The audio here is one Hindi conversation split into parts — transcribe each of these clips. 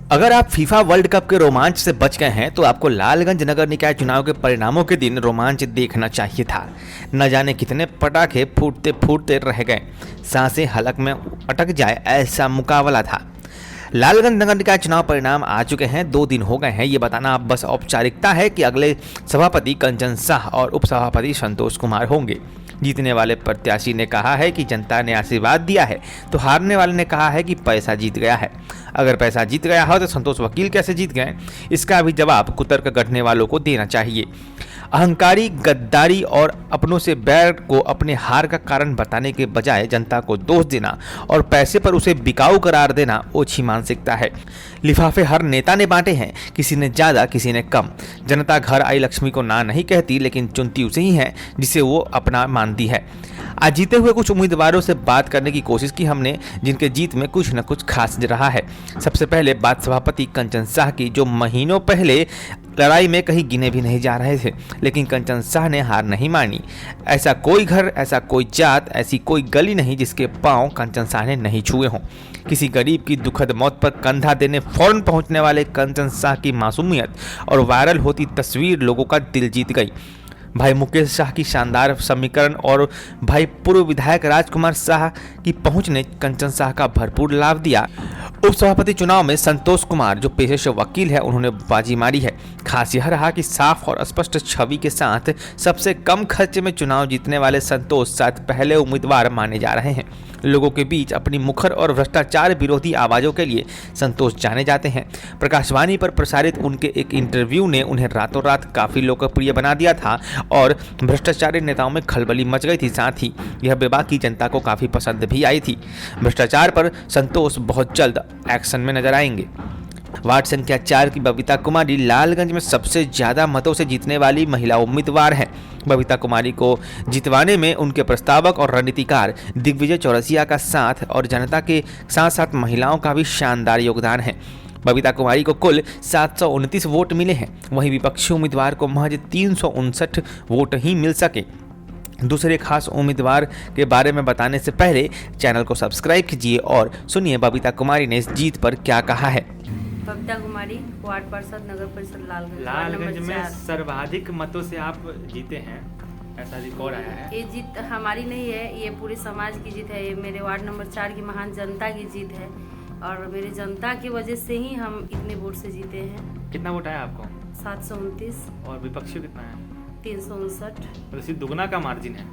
अगर आप फीफा वर्ल्ड कप के रोमांच से बच गए हैं तो आपको लालगंज नगर निकाय चुनाव के परिणामों के दिन रोमांच देखना चाहिए था। न जाने कितने पटाखे फूटते फूटते रह गए, सांसें हलक में अटक जाए ऐसा मुकाबला था। लालगंज नगर निकाय चुनाव परिणाम आ चुके हैं, 2 दिन हो गए हैं। ये बताना अब बस औपचारिकता है कि अगले सभापति कंचन शाह और उपसभापति संतोष कुमार होंगे। जीतने वाले प्रत्याशी ने कहा है कि जनता ने आशीर्वाद दिया है, तो हारने वाले ने कहा है कि पैसा जीत गया है। अगर पैसा जीत गया हो तो संतोष वकील कैसे जीत गए, इसका भी जवाब कुतर्क गढ़ने वालों को देना चाहिए। अहंकारी, गद्दारी और अपनों से बैर को अपने हार का कारण बताने के बजाय जनता को दोष देना और पैसे पर उसे बिकाऊ करार देना ओछी मानसिकता है। लिफाफे हर नेता ने बांटे हैं, किसी ने ज़्यादा किसी ने कम। जनता घर आई लक्ष्मी को ना नहीं कहती, लेकिन चुनती उसे ही है जिसे वो अपना मानती है। आज जीते हुए कुछ उम्मीदवारों से बात करने की कोशिश की हमने, जिनके जीत में कुछ न कुछ खास रहा है। सबसे पहले बात सभापति कंचन शाह की, जो महीनों पहले लड़ाई में कहीं गिने भी नहीं जा रहे थे, लेकिन कंचन शाह ने हार नहीं मानी। ऐसा कोई घर, ऐसा कोई जात, ऐसी कोई गली नहीं जिसके पांव कंचन शाह ने नहीं छुए हों। किसी गरीब की दुखद मौत पर कंधा देने फौरन पहुंचने वाले कंचन शाह की मासूमियत और वायरल होती तस्वीर लोगों का दिल जीत गई। भाई मुकेश शाह की शानदार समीकरण और भाई पूर्व विधायक राजकुमार शाह की पहुंच ने कंचन शाह का भरपूर लाभ दिया। उपसभापति चुनाव में संतोष कुमार, जो पेशे से वकील है, उन्होंने बाजी मारी है। खास यह रहा कि साफ और स्पष्ट छवि के साथ सबसे कम खर्चे में चुनाव जीतने वाले संतोष शायद पहले उम्मीदवार माने जा रहे हैं। लोगों के बीच अपनी मुखर और भ्रष्टाचार विरोधी आवाज़ों के लिए संतोष जाने जाते हैं। प्रकाशवाणी पर प्रसारित उनके एक इंटरव्यू ने उन्हें रातों रात काफ़ी लोकप्रिय बना दिया था और भ्रष्टाचारी नेताओं में खलबली मच गई थी। साथ ही यह बेबाकी जनता को काफ़ी पसंद भी आई थी। भ्रष्टाचार पर संतोष बहुत जल्द एक्शन में नजर आएंगे। वार्ड संख्या 4 की बबीता कुमारी लालगंज में सबसे ज्यादा मतों से जीतने वाली महिला उम्मीदवार हैं। बबीता कुमारी को जितवाने में उनके प्रस्तावक और रणनीतिकार दिग्विजय चौरसिया का साथ और जनता के साथ साथ महिलाओं का भी शानदार योगदान है। बबीता कुमारी को कुल 729 वोट मिले हैं, वहीं विपक्षी उम्मीदवार को महज 359 वोट ही मिल सके। दूसरे खास उम्मीदवार के बारे में बताने से पहले चैनल को सब्सक्राइब कीजिए और सुनिए बबीता कुमारी ने इस जीत पर क्या कहा है। बबीता कुमारी, वार्ड पार्षद, नगर परिषद लालगंज में सर्वाधिक मतों से आप जीते हैं, ऐसा रिकॉर्ड आया है। ये जीत हमारी नहीं है, ये पूरे समाज की जीत है। ये मेरे वार्ड नंबर 4 की महान जनता की जीत है और मेरी जनता की वजह से ही हम इतने वोट से जीते हैं। कितना वोट आया आपको? 729। और विपक्षी कितना है? 359। तो इसी दुगना का मार्जिन है।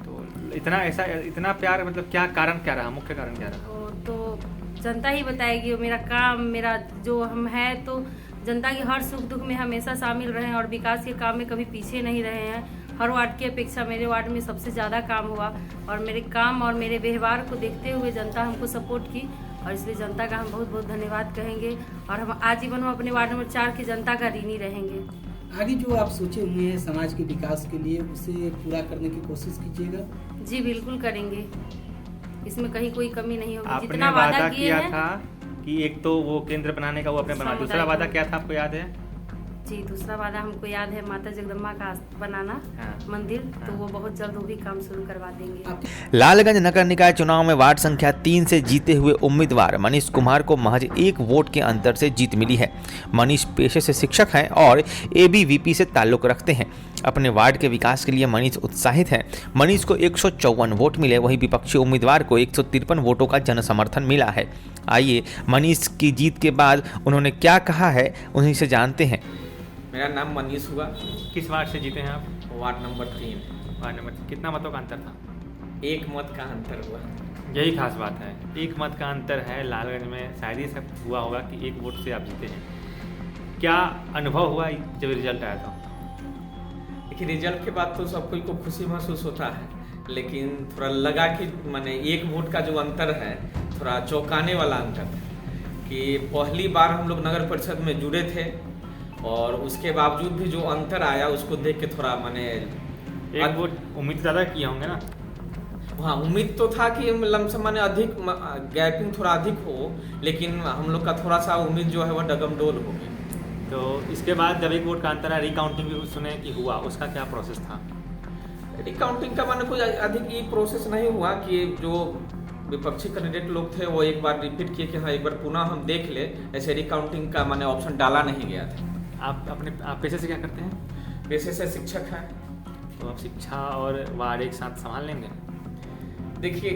तो इतना प्यार, मतलब क्या कारण क्या रहा, मुख्य कारण क्या रहा? तो जनता ही बताएगी। मेरा काम, मेरा जो हम है, तो जनता की हर सुख दुख में हमेशा शामिल रहे हैं और विकास के काम में कभी पीछे नहीं रहे हैं। हर वार्ड की अपेक्षा मेरे वार्ड में सबसे ज़्यादा काम हुआ और मेरे काम और मेरे व्यवहार को देखते हुए जनता हमको सपोर्ट की और इसलिए जनता का हम बहुत बहुत धन्यवाद कहेंगे और हम आजीवन में अपने वार्ड नंबर 4 की जनता का ऋणी रहेंगे। आगे जो आप सोचे हुए हैं समाज के विकास के लिए, उसे पूरा करने की कोशिश कीजिएगा। जी बिल्कुल करेंगे, इसमें कहीं कोई कमी नहीं होगी। आपने जितना वादा किया था कि एक तो वो केंद्र बनाने का वो आपने बना, दूसरा वादा क्या था आपको याद है? जी दूसरा वादा हमको याद है, माता जगदम्बा का बनाना मंदिर, तो वो बहुत जल्द वो भी काम शुरू करवा देंगे। लालगंज नगर निकाय चुनाव में वार्ड संख्या 3 से जीते हुए उम्मीदवार मनीष कुमार को महज 1 वोट के अंतर से जीत मिली है। मनीष पेशे से शिक्षक हैं और एबीवीपी से ताल्लुक रखते हैं। अपने वार्ड के विकास के लिए मनीष उत्साहित हैं। मनीष को 154 वोट मिले, वहीं विपक्षी उम्मीदवार को 153 वोटों का जन समर्थन मिला है। आइए मनीष की जीत के बाद उन्होंने क्या कहा है, उन्हीं से जानते हैं। मेरा नाम मनीष हुआ। किस वार्ड से जीते हैं आप? Ward number 3। Ward number 3। कितना मतों का अंतर था? 1 मत का अंतर हुआ। यही खास बात है, 1 मत का अंतर है। लालगंज में शायद ही सब हुआ होगा कि 1 वोट से आप जीते हैं। क्या अनुभव हुआ जब रिजल्ट आया था? देखिए, रिजल्ट के बाद तो सब कोई को खुशी महसूस होता है, लेकिन थोड़ा लगा कि माने 1 वोट का जो अंतर है थोड़ा चौंकाने वाला अंतर है कि पहली बार हम लोग नगर परिषद में जुड़े थे और उसके बावजूद भी जो अंतर आया उसको देख के थोड़ा माने 1 वोट उम्मीद ज़्यादा किए होंगे ना? हाँ, उम्मीद तो था कि लमसम माने अधिक गैपिंग थोड़ा अधिक हो, लेकिन हम लोग का थोड़ा सा उम्मीद जो है वह डगमडोल हो गई। तो इसके बाद जब 1 वोट का अंतर है, रिकाउंटिंग भी सुने कि हुआ, उसका क्या प्रोसेस था? रिकाउंटिंग का माने कोई अधिक ये प्रोसेस नहीं हुआ कि जो विपक्षी कैंडिडेट लोग थे वो एक बार रिपीट किए कि हाँ एक बार पुनः हम देख ले, ऐसे रिकाउंटिंग का मैंने ऑप्शन डाला नहीं गया था। आप पेशे से क्या करते हैं? पेशे से शिक्षक हैं। तो आप शिक्षा और वार्ड एक साथ संभाल लेंगे? देखिए,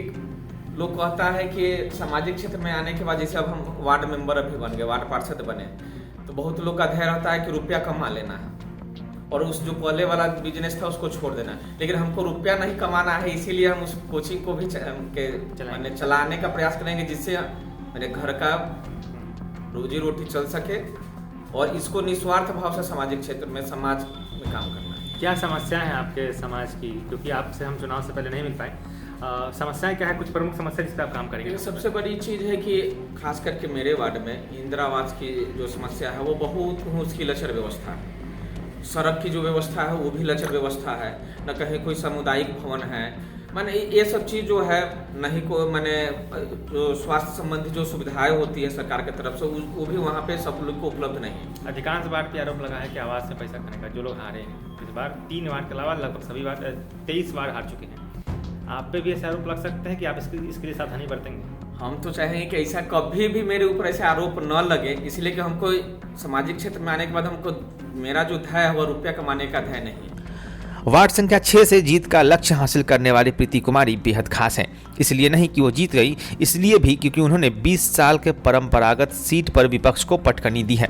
लोग कहता है कि सामाजिक क्षेत्र में आने के बाद जैसे अब हम वार्ड मेंबर अभी बन गए, वार्ड पार्षद बने, तो बहुत लोग का ध्यान रहता है कि रुपया कमा लेना है और उस जो पहले वाला बिजनेस था उसको छोड़ देना है। लेकिन हमको रुपया नहीं कमाना है, इसीलिए हम उस कोचिंग को भी चलाने का प्रयास करेंगे, जिससे मेरे घर का रोजी रोटी चल सके और इसको निस्वार्थ भाव से सामाजिक क्षेत्र में, समाज में काम करना है। क्या समस्या है आपके समाज की, क्योंकि आपसे हम चुनाव से पहले नहीं मिल पाए? समस्याएं क्या है, कुछ प्रमुख समस्या जिस पर आप काम करेंगे? सबसे बड़ी चीज़ है कि खास करके मेरे वार्ड में इंदिरा आवास की जो समस्या है वो बहुत उसकी लचर व्यवस्था है। सड़क की जो व्यवस्था है वो भी लचर व्यवस्था है, न कहीं कोई सामुदायिक भवन है, माने ये सब चीज़ जो है नहीं को माने जो स्वास्थ्य संबंधी जो सुविधाएं होती है सरकार की तरफ से वो भी वहाँ पे सब लोग को उपलब्ध नहीं है। अधिकांश वार्ड पे आरोप लगा है कि आवास से पैसा खाने का जो लोग हारे हैं इस बार 3 वार्ड के अलावा लगभग सभी वार्ड 23 वार्ड हार चुके हैं। आप पे भी ऐसे आरोप लग सकते हैं कि आप इसके लिए सावधानी बरतेंगे? हम तो चाहेंगे कि ऐसा कभी भी मेरे ऊपर ऐसे आरोप न लगे, इसलिए कि हमको सामाजिक क्षेत्र में आने के बाद हमको मेरा जो ध्येय है वो रुपया कमाने का ध्येय नहीं है। वार्ड संख्या 6 से जीत का लक्ष्य हासिल करने वाली प्रीति कुमारी बेहद खास हैं। इसलिए नहीं कि वो जीत गई, इसलिए भी क्योंकि उन्होंने 20 साल के परंपरागत सीट पर विपक्ष को पटकनी दी है।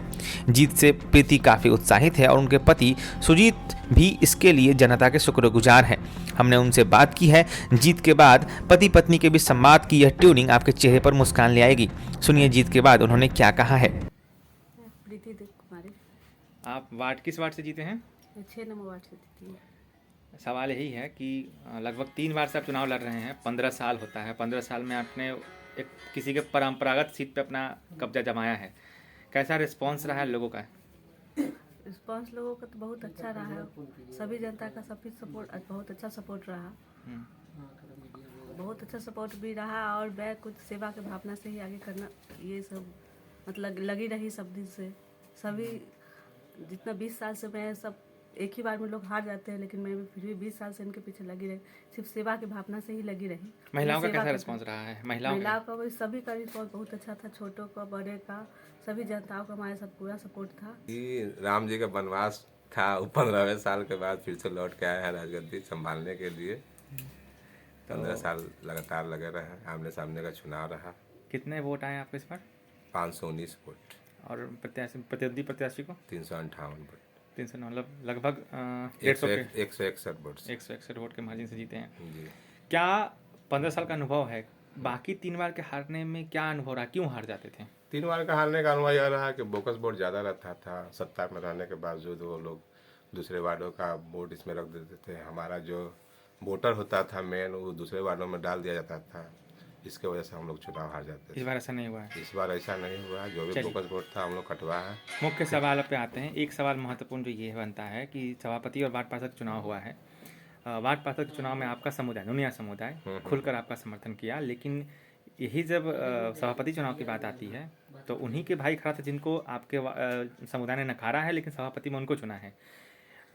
जीत से प्रीति काफ़ी उत्साहित है और उनके पति सुजीत भी इसके लिए जनता के शुक्रगुजार हैं। हमने उनसे बात की है। जीत के बाद पति पत्नी के बीच संवाद की यह ट्यूनिंग आपके चेहरे पर मुस्कान ले आएगी। सुनिए जीत के बाद उन्होंने क्या कहा है। प्रीति कुमारी। आप वार्ड किस वार्ड से जीते हैं? 6 नंबर वार्ड से जीती है। सवाल यही है कि लगभग 3 बार से आप चुनाव लड़ रहे हैं, 15 साल होता है, 15 साल में आपने एक किसी के परंपरागत सीट पे अपना कब्जा जमाया है। कैसा रिस्पांस रहा है लोगों का? रिस्पांस लोगों का तो बहुत अच्छा रहा है, सभी जनता का सभी सपोर्ट बहुत अच्छा सपोर्ट रहा, बहुत अच्छा सपोर्ट भी रहा और मैं कुछ सेवा के भावना से ही आगे करना ये सब मतलब लगी रही सब दिन से। सभी जितना 20 साल से मैं सब एक ही बार में लोग हार जाते हैं, लेकिन मैं फिर भी 20 साल से इनके पीछे लगी रही, सिर्फ सेवा की भावना से ही लगी रही। महिलाओं का कैसा रिस्पांस रहा है? महिलाओं का भी सभी का रिस्पांस बहुत अच्छा था, छोटों का बड़े का सभी जनताओं का हमारे साथ पूरा सपोर्ट था। राम जी का वनवास था, 15वें साल के बाद फिर से लौट के आए हैं राजगद्दी संभालने के लिए। 15 साल लगातार लगे रहे, आमने सामने का चुनाव रहा। कितने वोट आए आपके इस बार? 519 वोट। और प्रतिद्वंदी प्रत्याशी को 358 वोट। 309 मतलब लगभग 161 वोट 161 वोट के मार्जिन से जीते हैं जी। क्या 15 साल का अनुभव है? बाकी 3 बार के हारने में क्या अनुभव रहा, क्यों हार जाते थे? 3 बार का हारने का अनुभव यह रहा कि बोकस वोट ज़्यादा रहता था। सत्ता में रहने के बावजूद वो लोग दूसरे वार्डों का वोट इसमें रख देते थे। हमारा जो वोटर होता था मेन, वो दूसरे वार्डों में डाल दिया जाता था। इसके वजह से हम लोग चुनाव हार जाते थे। इस बार ऐसा नहीं हुआ है? इस बार ऐसा नहीं हुआ। जो भी बोकस वोट था हम लोग कटवा है। मुख्य सवाल पे आते हैं। एक सवाल महत्वपूर्ण जो ये बनता है कि सभापति और वार्ड पार्षद चुनाव हुआ है। वार्ड पार्षद के चुनाव में आपका समुदाय, नुनिया समुदाय खुलकर आपका समर्थन किया, लेकिन यही जब सभापति चुनाव की बात आती है तो उन्हीं के भाई खड़ा था जिनको आपके समुदाय ने नकारा है, लेकिन सभापति में उनको चुना है।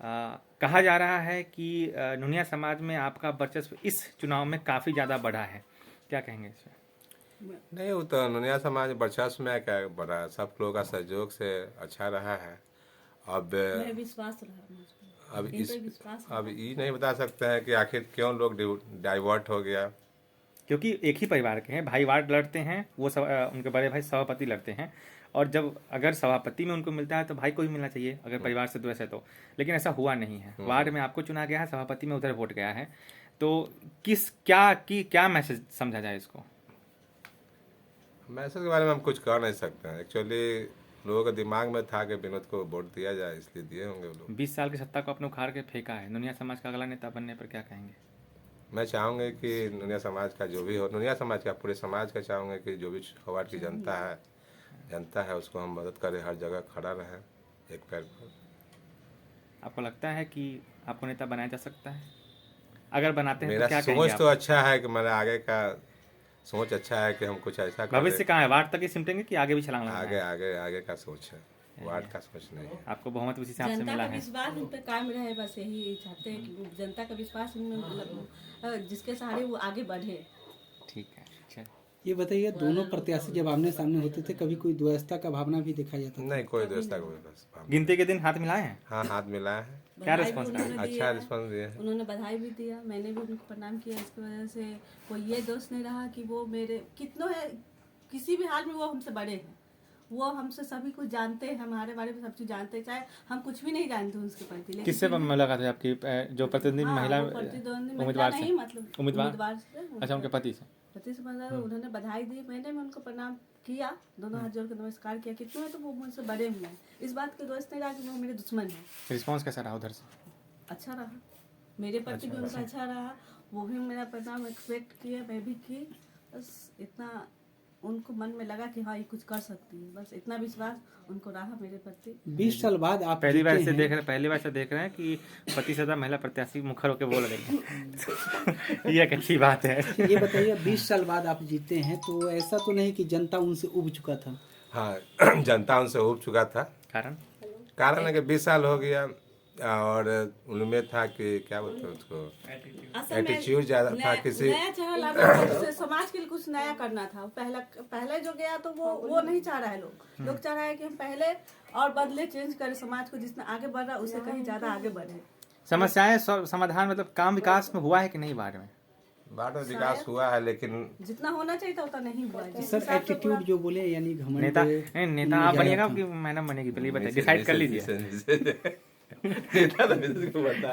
कहा जा रहा है कि नुनिया समाज में आपका वर्चस्व इस चुनाव में काफ़ी ज़्यादा बढ़ा है, क्या कहेंगे इस पर? नहीं, वो तो नुनिया समाज वर्चस्व में क्या बढ़ा, सब लोगों का सहयोग से अच्छा रहा है। अब विश्वास रहा अब ये नहीं बता सकते हैं कि आखिर क्यों लोग डाइवर्ट हो गया। क्योंकि एक ही परिवार के हैं, भाई वार्ड लड़ते हैं, वो उनके बड़े भाई सभापति लड़ते हैं, और जब अगर सभापति में उनको मिलता है तो भाई को भी मिलना चाहिए अगर परिवार से द्वेष है तो। लेकिन ऐसा हुआ नहीं है। वार्ड में आपको चुना गया है, सभापति में उधर वोट गया है, तो क्या मैसेज समझा जाए इसको? मैसेज के बारे में हम कुछ कह नहीं सकते हैं। एक्चुअली लोगों के दिमाग में था कि विनोद को वोट दिया जाए, इसलिए दिए होंगे लोग। 20 साल की सत्ता को अपने उखाड़ के फेंका है। नुनिया समाज का अगला नेता बनने पर क्या कहेंगे? मैं चाहूँगा कि नुनिया समाज का जो भी हो, नुनिया समाज का पूरे समाज का चाहूँगा कि जो भी वार्ड की जनता है उसको हम मदद करें, हर जगह खड़ा रहे एक पैर पर। आपको लगता है कि आपको नेता बनाया जा सकता है? अगर बनाते हैं मेरा तो क्या कहेंगे? सोच तो अच्छा है कि मेरा आगे का सोच अच्छा है कि हम कुछ ऐसा करें। भविष्य कहाँ है? वार्ड तक ही सिमटेंगे कि आगे भी छलांग लगाना है? आगे का सोच है, वार्ड का सोच नहीं। आपको बहुमत उसी से आपसे मिला है। विश्वास इन पे कायम रहे, बस यही चाहते हैं कि जनता का विश्वास इनमें जिसके सहारे वो आगे बढ़े। ठीक है, अच्छा, ये बताइए, दोनों प्रत्याशी जब आमने सामने होते थे, कभी कोई द्वैतता का भावना भी देखा जाता था? नहीं, कोई दोस्ता कोई बस गिनती के दिन हाथ मिलाए हैं? हाँ, हाथ मिलाया है। क्या बधाई रिस्पॉन्स भी रहा? उन्होंने अच्छा दिया है। रिस्पॉन्स दिया है। उन्होंने बधाई भी दिया, मैंने भी उनको प्रणाम किया। इसकी वजह से कोई ये दोस्त नहीं रहा कि वो मेरे कितनों है, किसी भी हाल में वो हमसे बड़े हैं, वो हमसे सभी कुछ जानते हैं, हमारे बारे में सब चीज़ जानते हैं, चाहे हम कुछ भी नहीं जानते उसके प्रति। लेकिन किससे मुलाकात हुई आपकी? जो प्रतिद्वंदी हाँ, महिला वो प्रतिद्वंदी महिला उम्मीदवार नहीं, से? मतलब उम्मीदवार से, अच्छा, उनके पति से। पति से मतलब उन्होंने बधाई दी, मैंने भी उनको प्रणाम किया, दोनों हाथ जोड़ के नमस्कार किया। कितने हैं तो वो मुझसे बड़े हुए हैं, इस बात के दोस्त नहीं रहा कि वो मेरे दुश्मन है। रिस्पॉन्स कैसा रहा उधर से? अच्छा रहा, मेरे प्रति भी उनका अच्छा रहा, वो भी मेरा प्रणाम एक्सपेक्ट किया, मैं भी की। बस इतना उनको मन में लगा कि हाँ ये कुछ कर सकती है, बस इतना विश्वास उनको रहा मेरे प्रति। 20 साल बाद आप पहली बार जीते से हैं। देख रहे हैं कि पति सदा महिला प्रत्याशी मुखर होकर बोल रहे हैं। ये एक अच्छी बात है। ये बताइए, 20 साल बाद आप जीते हैं, तो ऐसा तो नहीं कि जनता उनसे उब चुका था? हाँ, जनता उनसे उब चुका था। कारण है कि 20 साल हो गया और उनमें था कि क्या बोलते हैं उसको, असल में एटीट्यूड ज्यादा था। किसी नया चेहरा लाना था, जैसे समाज के लिए कुछ नया करना था। पहले जो गया तो वो नहीं चाह रहा है, लोग चाह रहा है कि हम पहले और बदले, चेंज करें समाज को, जितना आगे बढ़ रहा है उससे कहीं ज्यादा आगे बढ़े। समस्याएं समाधान मतलब काम विकास में हुआ है कि नहीं बाढ़ में? बाढ़ में विकास हुआ है, लेकिन जितना होना चाहिए था उतना नहीं हुआ है। जिस सर, हिसाब से एटीट्यूड जो बोले यानी घमंड नेता उनमें आप ज्यादा बनिएगा था। कि मैडम बनेगी? पहले बताइए, डिसाइड कर लीजिए। नेता तो बता